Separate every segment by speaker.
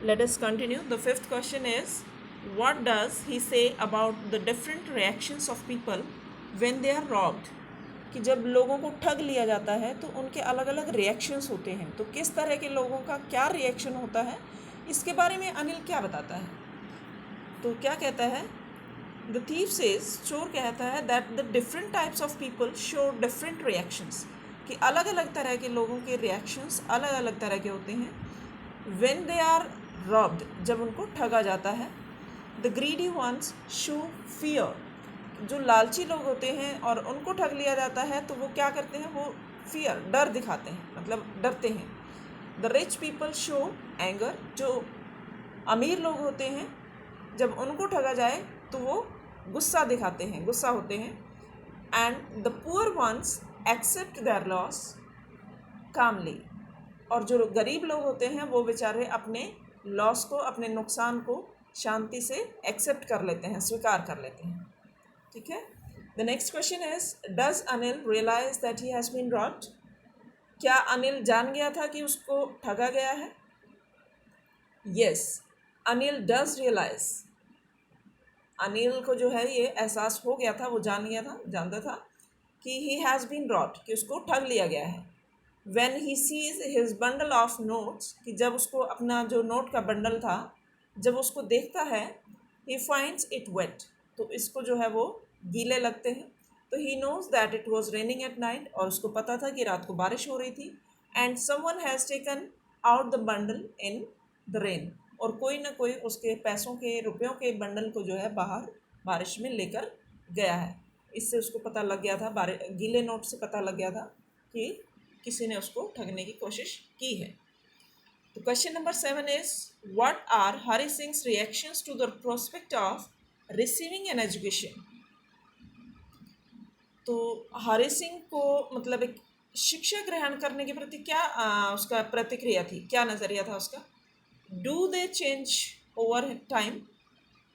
Speaker 1: Let us continue. The fifth question is, what does he say about the different reactions of people when they are robbed? कि जब लोगों को ठग लिया जाता है तो उनके अलग अलग रिएक्शंस होते हैं, तो किस तरह के लोगों का क्या रिएक्शन होता है, इसके बारे में अनिल क्या बताता है. तो क्या कहता है, द थीफ सेज, चोर कहता है, that the different types of people show different reactions, कि अलग अलग तरह के लोगों के रिएक्शंस अलग अलग तरह के होते हैं. व्हेन दे आर रॉब्ड, जब उनको ठगा जाता है. The greedy ones show fear, जो लालची लोग होते हैं और उनको ठग लिया जाता है तो वो क्या करते हैं, वो फियर, डर दिखाते हैं, मतलब डरते हैं. The rich people show anger, जो अमीर लोग होते हैं जब उनको ठगा जाए तो वो गुस्सा दिखाते हैं, गुस्सा होते हैं. And the poor ones accept their loss calmly, और जो गरीब लोग होते हैं वो बेचारे अपने लॉस को, अपने नुकसान को शांति से एक्सेप्ट कर लेते हैं, स्वीकार कर लेते हैं. ठीक है. The next question is, does Anil realise that he has been robbed? क्या अनिल जान गया था कि उसको ठगा गया है? Yes, Anil does realise. Anil को जो है ये एहसास हो गया था, वो जान गया था, जानता था कि ही हैज़ बीन रॉब्ड, कि उसको ठग लिया गया है. When he sees his bundle of notes, कि जब उसको अपना जो नोट का बंडल था, जब उसको देखता है, he finds it wet, तो इसको जो है वो गीले लगते हैं. तो he knows that it was raining at night, और उसको पता था कि रात को बारिश हो रही थी. And someone has taken out the bundle in the rain, और कोई ना कोई उसके पैसों के, रुपयों के बंडल को जो है बाहर बारिश में लेकर गया है. इससे उसको पता लग गया था, गीले नोट से पता लग गया था कि किसी ने उसको ठगने की कोशिश की है. तो question number 7 is, what are Hari Singh's reactions to the prospect of receiving an education? तो हरी सिंह को मतलब एक शिक्षा ग्रहण करने के प्रति क्या उसका प्रतिक्रिया थी, क्या नज़रिया था उसका? Do they change over time,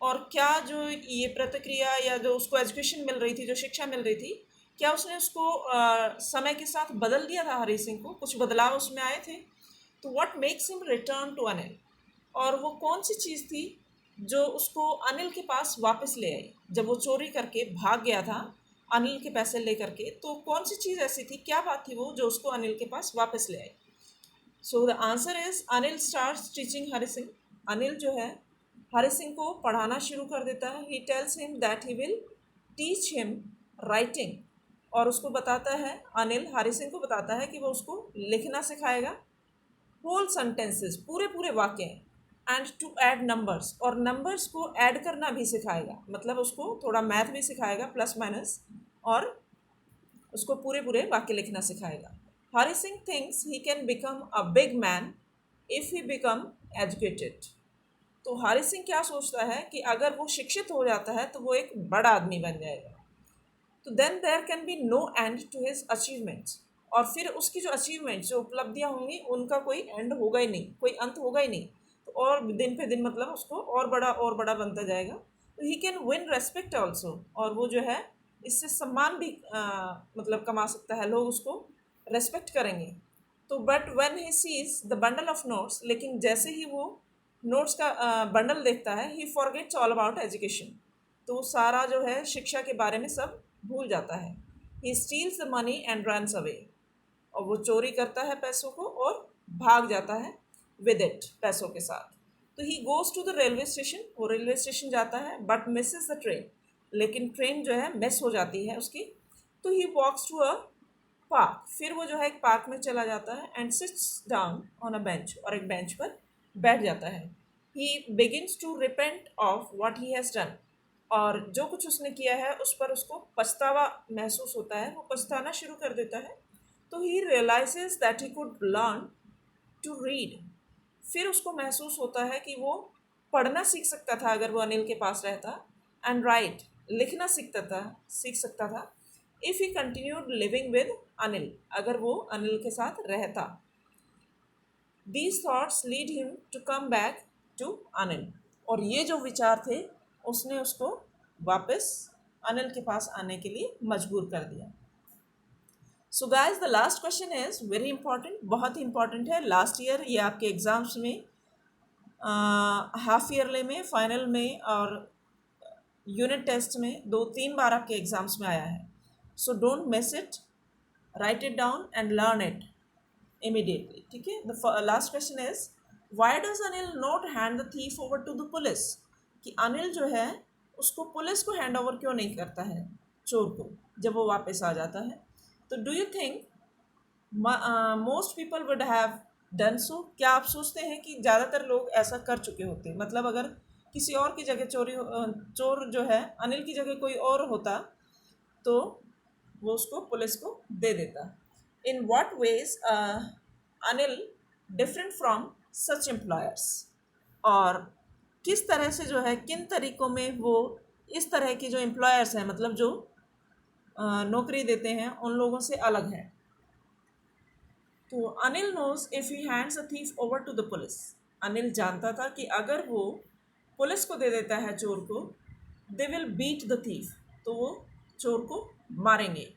Speaker 1: और क्या जो ये प्रतिक्रिया या जो उसको एजुकेशन मिल रही थी, जो शिक्षा मिल रही थी, क्या उसने उसको समय के साथ बदल दिया था? हरी सिंह को कुछ बदलाव उसमें आए थे? तो what makes him return to Anil, और वो कौन सी चीज़ थी जो उसको अनिल के पास वापस ले आई? जब वो चोरी करके भाग गया था अनिल के पैसे ले करके, तो कौन सी चीज़ ऐसी थी, क्या बात थी वो जो उसको अनिल के पास वापस ले आई? So the answer is, Anil starts teaching Hari Singh. Anil जो है हरी सिंह को पढ़ाना शुरू कर देता है. He tells him that he will teach him writing, और उसको बताता है, अनिल हरी सिंह को बताता है कि वो उसको लिखना सिखाएगा. होल सेंटेंसेस, पूरे पूरे वाक्य. एंड टू ऐड नंबर्स, और नंबर्स को ऐड करना भी सिखाएगा, मतलब उसको थोड़ा मैथ भी सिखाएगा, प्लस माइनस, और उसको पूरे पूरे वाक्य लिखना सिखाएगा. Hari Singh thinks he can become a big man if he become educated. तो हरी सिंह क्या सोचता है कि अगर वो शिक्षित हो जाता है तो वो एक बड़ा आदमी बन जाएगा. तो then there can be no end to his achievements, और फिर उसकी जो अचीवमेंट्स, जो उपलब्धियां होंगी, उनका कोई एंड होगा ही नहीं, कोई अंत होगा ही नहीं. तो और दिन पे दिन मतलब उसको और बड़ा बनता जाएगा. तो he can win respect also, और वो जो है इससे सम्मान भी मतलब कमा सकता है, लोग उसको रेस्पेक्ट करेंगे. तो but when he sees the bundle of notes, लेकिन जैसे ही वो नोट्स का बंडल देखता है, ही फॉरगेट्स ऑल अबाउट एजुकेशन, तो सारा जो है शिक्षा के बारे में सब भूल जाता है. He steals the money and runs away, और वो चोरी करता है पैसों को और भाग जाता है विद इट, पैसों के साथ. तो he goes to the railway station, वो रेलवे स्टेशन जाता है, बट मिसेस द ट्रेन, लेकिन ट्रेन जो है मिस हो जाती है उसकी. तो ही वॉक्स टू अ पार्क, फिर वो जो है एक पार्क में चला जाता है. And sits down on a bench, और एक बेंच पर बैठ जाता है. He begins to repent of what he has done, और जो कुछ उसने किया है उस पर उसको पछतावा महसूस होता है, वो पछताना शुरू कर देता है. तो he realises that he could learn to read, फिर उसको महसूस होता है कि वो पढ़ना सीख सकता था अगर वो अनिल के पास रहता. एंड राइट, लिखना सीख सकता था if he continued living with Anil, अगर वो अनिल के साथ रहता. These thoughts lead him to come back to Anil, और ये जो विचार थे उसने उसको वापस अनिल के पास आने के लिए मजबूर कर दिया. So guys, the last question is very important, बहुत ही इंपॉर्टेंट है. लास्ट ईयर ये आपके एग्जाम्स में हाफ ईयरली में, फाइनल में और यूनिट टेस्ट में 2-3 बार आपके एग्जाम्स में आया है. So don't miss it, write it down and learn it immediately. ठीक है. The last question is why does Anil not hand the thief over to the police. कि अनिल जो है उसको पुलिस को हैंड ओवर क्यों नहीं करता है, चोर को, जब वो वापस आ जाता है. तो do you think most people would have done so. क्या आप सोचते हैं कि ज़्यादातर लोग ऐसा कर चुके होते. मतलब अगर किसी और की जगह चोर जो है अनिल की जगह कोई और होता तो वो उसको पुलिस को दे देता. In what ways Anil different from such employers. और किस तरह से जो है, किन तरीक़ों में वो इस तरह के जो एम्प्लॉयर्स हैं, मतलब जो नौकरी देते हैं, उन लोगों से अलग है. तो Anil knows if he hands a thief over to the police. Anil जानता था कि अगर वो पुलिस को दे देता है चोर को, they will beat the thief, तो वो चोर को मारेंगे.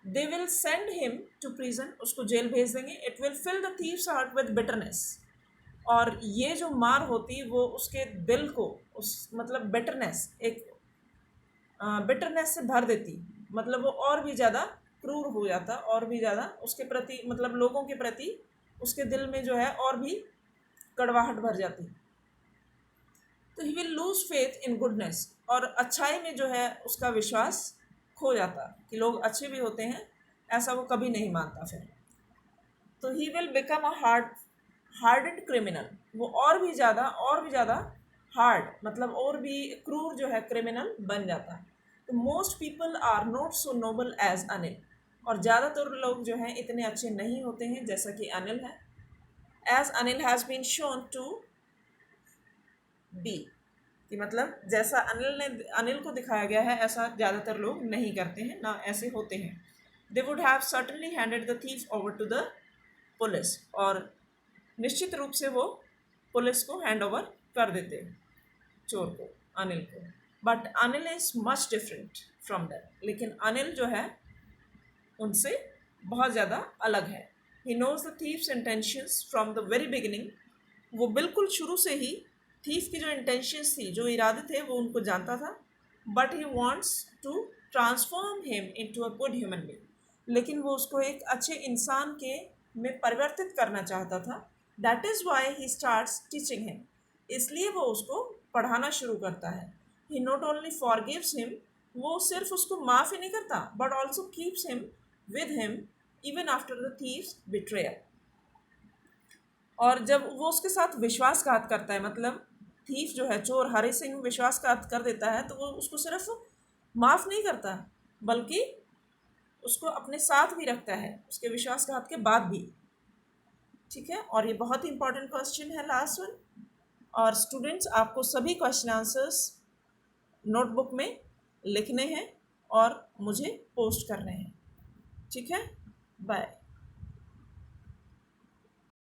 Speaker 1: They will send him to prison, उसको जेल भेज देंगे. It will fill the thief's heart with bitterness. और ये जो मार होती वो उसके दिल को मतलब बिटरनेस, एक बिटरनेस से भर देती. मतलब वो और भी ज़्यादा क्रूर हो जाता, और भी ज़्यादा उसके प्रति, मतलब लोगों के प्रति उसके दिल में जो है और भी कड़वाहट भर जाती. तो he will lose faith in goodness. और अच्छाई में जो है उसका विश्वास खो जाता, कि लोग अच्छे भी होते हैं, ऐसा वो कभी नहीं मानता फिर. तो he will become a hardened criminal. वो और भी ज़्यादा हार्ड, मतलब और भी क्रूर जो है क्रिमिनल बन जाता. तो most people are not so noble as Anil. और ज़्यादातर लोग जो हैं इतने अच्छे नहीं होते हैं जैसा कि अनिल है. As Anil has been shown to be. कि मतलब जैसा अनिल को दिखाया गया है, ऐसा ज़्यादातर लोग नहीं करते हैं, ना ऐसे होते हैं. They would have certainly handed the thief over to the police. और निश्चित रूप से वो पुलिस को हैंड ओवर कर देते चोर को, अनिल को. But Anil is much different from that. लेकिन अनिल जो है उनसे बहुत ज़्यादा अलग है. He knows the thief's intentions from the very beginning. वो बिल्कुल शुरू से ही थीफ की जो इंटेंशंस थी, जो इरादे थे, वो उनको जानता था. But he wants to transform him into a good human being. लेकिन वो उसको एक अच्छे इंसान के में परिवर्तित करना चाहता था. That is why he starts teaching him. इसलिए वो उसको पढ़ाना शुरू करता है. ही नॉट ओनली फॉरगिव्स हिम, वो सिर्फ उसको माफ़ ही नहीं करता, but also keeps him with him even after the thieves betrayal. और जब वो उसके साथ विश्वासघात करता है, मतलब थीफ जो है, चोर हरि सिंह विश्वासघात कर देता है, तो वो उसको सिर्फ माफ़ नहीं करता, बल्कि उसको अपने साथ भी रखता है उसके विश्वासघात के बाद भी. ठीक है. और ये बहुत ही इंपॉर्टेंट क्वेश्चन है, लास्ट वन. और स्टूडेंट्स, आपको सभी क्वेश्चन आंसर्स नोटबुक में लिखने हैं और मुझे पोस्ट करने हैं. ठीक है. बाय.